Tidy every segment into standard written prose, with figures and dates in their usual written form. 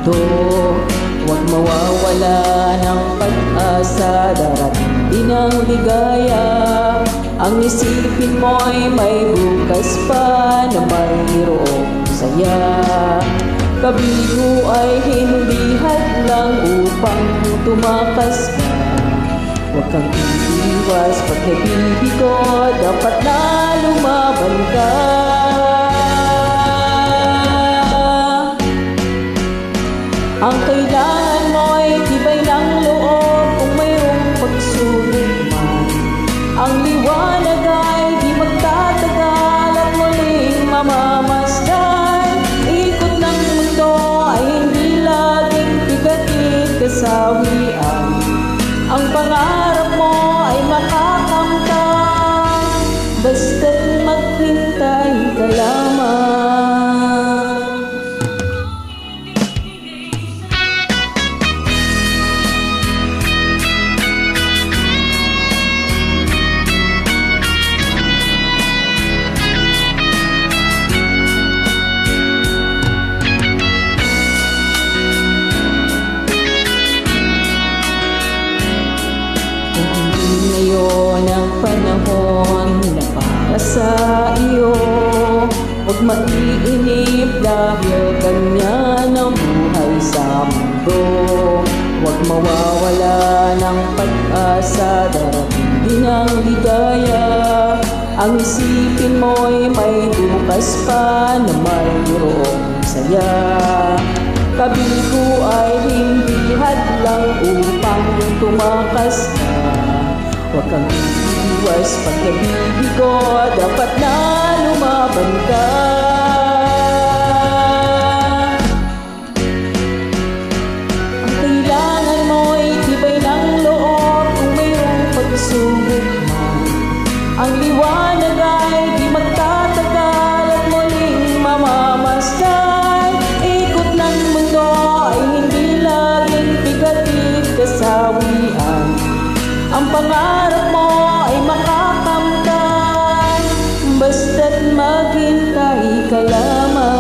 mundo. Huwag mawawala ng pag-asa, darating din ang ligaya. Ang isipin mo'y may bukas pa na mayroong saya. Kabigo ay hindi hadlang upang tumakas ka. Huwag kang iiwas pag nabibigo, dapat na lumaban ka. Ang kailangan mo'y tibay ng loob kung mayroong pagsubok man. Ang liwanag ay di magtatagal at muling mamamasdan. Ikot ng mundo ay hindi laging bigatin kasawian. Ang pangarap mo ay makakamtan, basta't maghintay ka lamang. Ngayon ang panahon na para sa iyo. Huwag maiinip dahil ganyan ang buhay sa mundo. Huwag mawawala ng pag-asa, darating din ang ligaya. Ang isipin mo'y may bukas pa na mayroong saya. Kabigo ay hindi hadlang upang tumakas ka. Huwag kang iiwas pag nabibigo, dapat na lumaban ka. Ang kailangan mo'y tibay ng loob kung mayroong pagsubok man. Ang liwanag ay di magtatagal at muling mamamasdan. Ikot ng mundo ay hindi laging bigatin kasawian. Ang pangarap mo ay makakamtan, basta't maghintay ka lamang.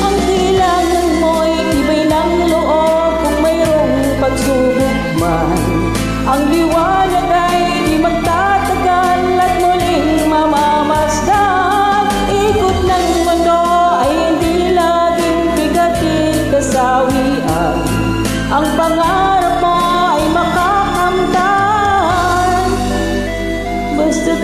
Ang kailangan mo'y tibay ng loob kung mayroong pagsubok man. Ang liwanag ay di magtatagal at muling mamamasdan. Ikot ng mundo ay hindi laging bigatin kasawian. Ang pangarap mo ay makakamtan, basta't